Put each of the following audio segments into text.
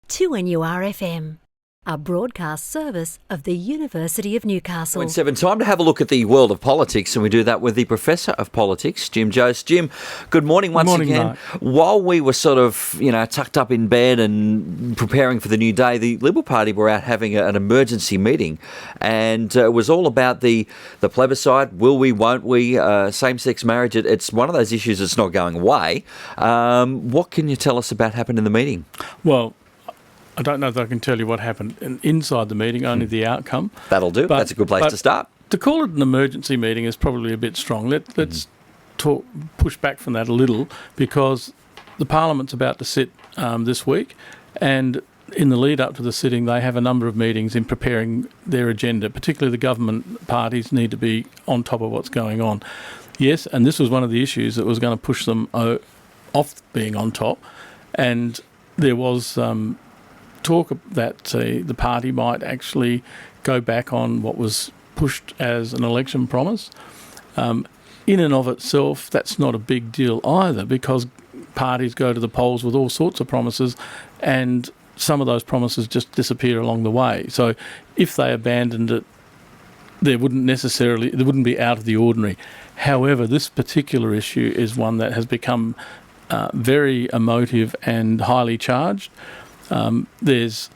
2NURFM, a broadcast service of the University of Newcastle. 0.7 time to have a look at the world of politics, and we do that with the Professor of Politics, Jim Jost. Jim, good morning once again. Mark. While we were sort of, tucked up in bed and preparing for the new day, the Liberal Party were out having an emergency meeting, and it was all about the plebiscite, will we, won't we, same-sex marriage. It's one of those issues that's not going away. What can you tell us about happened in the meeting? Well, I don't know if I can tell you what happened inside the meeting, only the outcome. That'll do. That's a good place to start. To call it an emergency meeting is probably a bit strong. Let's push back from that a little, because the Parliament's about to sit this week, and in the lead up to the sitting they have a number of meetings in preparing their agenda. Particularly the government parties need to be on top of what's going on. Yes, and this was one of the issues that was going to push them off being on top, and there was talk that the party might actually go back on what was pushed as an election promise. In and of itself, that's not a big deal either, because parties go to the polls with all sorts of promises, and some of those promises just disappear along the way. So if they abandoned it, there wouldn't be out of the ordinary. However, this particular issue is one that has become very emotive and highly charged. There's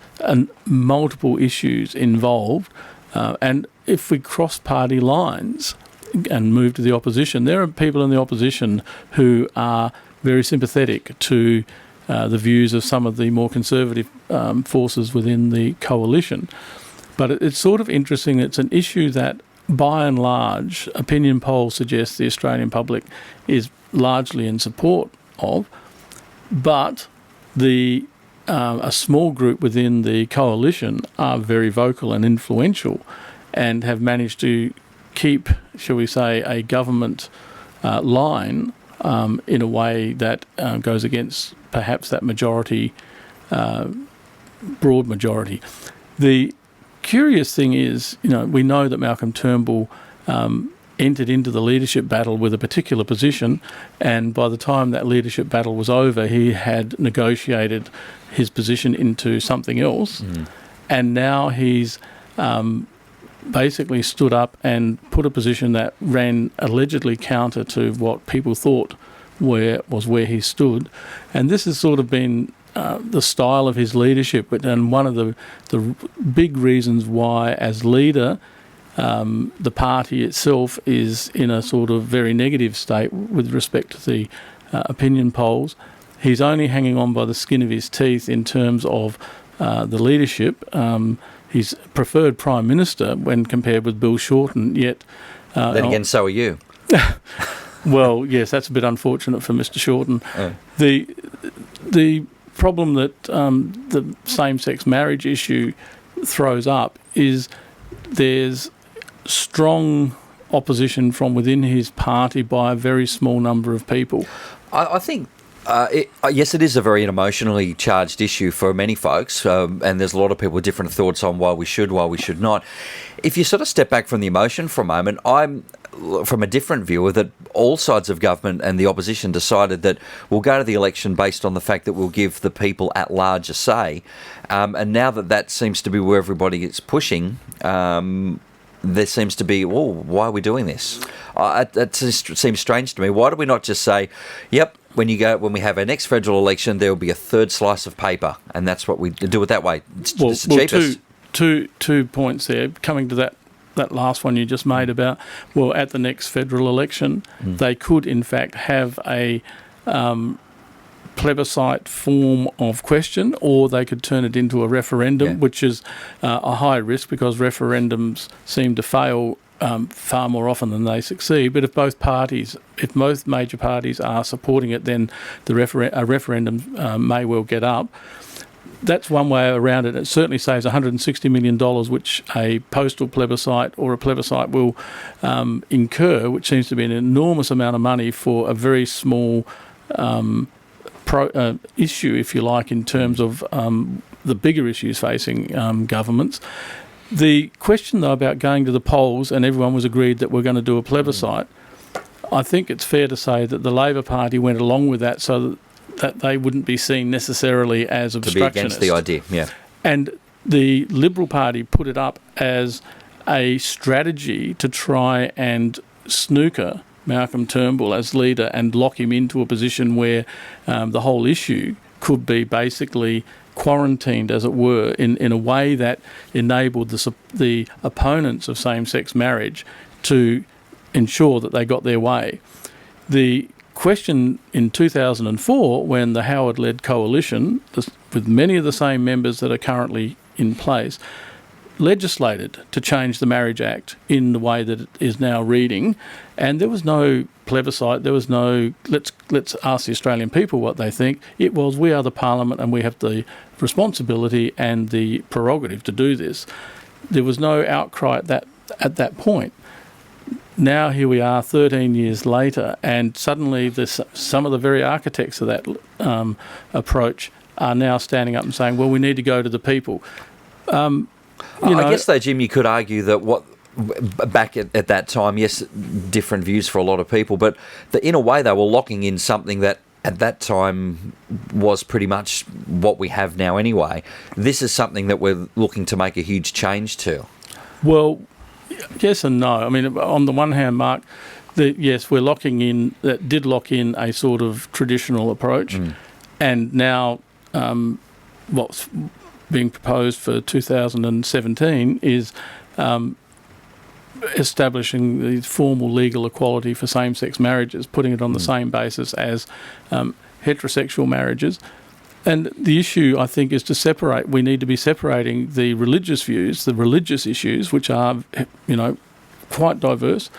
multiple issues involved, and if we cross party lines and move to the opposition, there are people in the opposition who are very sympathetic to the views of some of the more conservative forces within the coalition. But it's sort of interesting. It's an issue that, by and large, opinion polls suggest the Australian public is largely in support of, but a small group within the coalition are very vocal and influential, and have managed to keep, shall we say, a government line in a way that goes against perhaps that majority, broad majority. The curious thing is, we know that Malcolm Turnbull entered into the leadership battle with a particular position, and by the time that leadership battle was over, he had negotiated his position into something else, and now he's basically stood up and put a position that ran allegedly counter to what people thought where he stood, and this has sort of been the style of his leadership, and one of the big reasons why, as leader, the party itself is in a sort of very negative state with respect to the opinion polls. He's only hanging on by the skin of his teeth in terms of the leadership. He's preferred Prime Minister when compared with Bill Shorten, yet... then again, so are you. Well, yes, that's a bit unfortunate for Mr Shorten. Oh. The problem that the same-sex marriage issue throws up is there's strong opposition from within his party by a very small number of people. I think, yes, it is a very emotionally charged issue for many folks, and there's a lot of people with different thoughts on why we should not. If you sort of step back from the emotion for a moment, I'm from a different view that all sides of government and the opposition decided that we'll go to the election based on the fact that we'll give the people at large a say. And now that seems to be where everybody is pushing, there seems to be, why are we doing this? It seems strange to me. Why do we not just say, yep, when we have our next federal election, there will be a third slice of paper, and that's what we do it that way. It's the cheapest. Two points there. Coming to that last one you just made about, at the next federal election, they could in fact have a plebiscite form of question, or they could turn it into a referendum, which is a high risk because referendums seem to fail far more often than they succeed. But if both major parties are supporting it, then a referendum may well get up. That's one way around it. It certainly saves $160 million, which a postal plebiscite or a plebiscite will incur, which seems to be an enormous amount of money for a very small issue, if you like, in terms of the bigger issues facing governments. The question, though, about going to the polls, and everyone was agreed that we're going to do a plebiscite, I think it's fair to say that the Labor Party went along with that so that that they wouldn't be seen necessarily as obstructionist. To be against the idea, yeah. And the Liberal Party put it up as a strategy to try and snooker Malcolm Turnbull as leader and lock him into a position where the whole issue could be basically quarantined, as it were, in a way that enabled the opponents of same-sex marriage to ensure that they got their way. The question in 2004, when the Howard-led coalition, with many of the same members that are currently in place, legislated to change the Marriage Act in the way that it is now reading, and there was no plebiscite, there was no let's ask the Australian people what they think. It was, we are the Parliament and we have the responsibility and the prerogative to do this. There was no outcry at that point. Now here we are 13 years later, and suddenly some of the very architects of that approach are now standing up and saying, well, we need to go to the people. I guess, though, Jim, you could argue that back at that time, yes, different views for a lot of people, but in a way they were locking in something that at that time was pretty much what we have now anyway. This is something that we're looking to make a huge change to. Well, yes and no. I mean, on the one hand, Mark, yes, we're locking in, that did lock in a sort of traditional approach, and now what's being proposed for 2017 is establishing the formal legal equality for same-sex marriages, putting it on the same basis as heterosexual marriages. And the issue, I think, is to separate. We need to be separating the religious views, the religious issues, which are, quite diverse,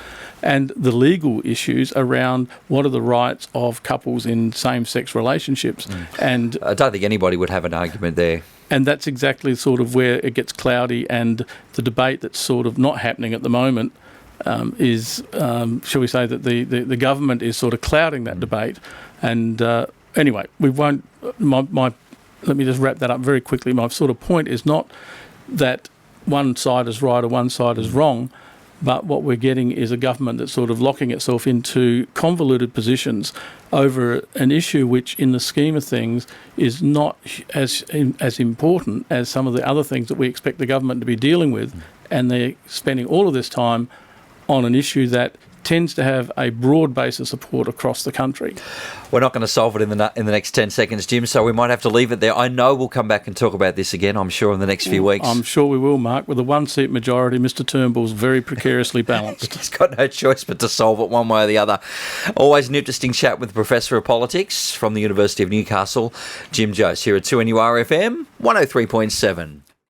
and the legal issues around what are the rights of couples in same-sex relationships. And I don't think anybody would have an argument there. And that's exactly sort of where it gets cloudy, and the debate that's sort of not happening at the moment is, shall we say, that the government is sort of clouding that debate. And anyway, we won't. Let me just wrap that up very quickly. My sort of point is not that one side is right or one side is wrong, but what we're getting is a government that's sort of locking itself into convoluted positions over an issue which, in the scheme of things, is not as important as some of the other things that we expect the government to be dealing with, and they're spending all of this time on an issue that tends to have a broad base of support across the country. We're not going to solve it in the next 10 seconds, Jim, so we might have to leave it there. I know we'll come back and talk about this again, I'm sure, in the next few weeks. I'm sure we will, Mark. With a one-seat majority, Mr Turnbull's very precariously balanced. He's got no choice but to solve it one way or the other. Always an interesting chat with Professor of Politics from the University of Newcastle, Jim Jose, here at 2NURFM 103.7.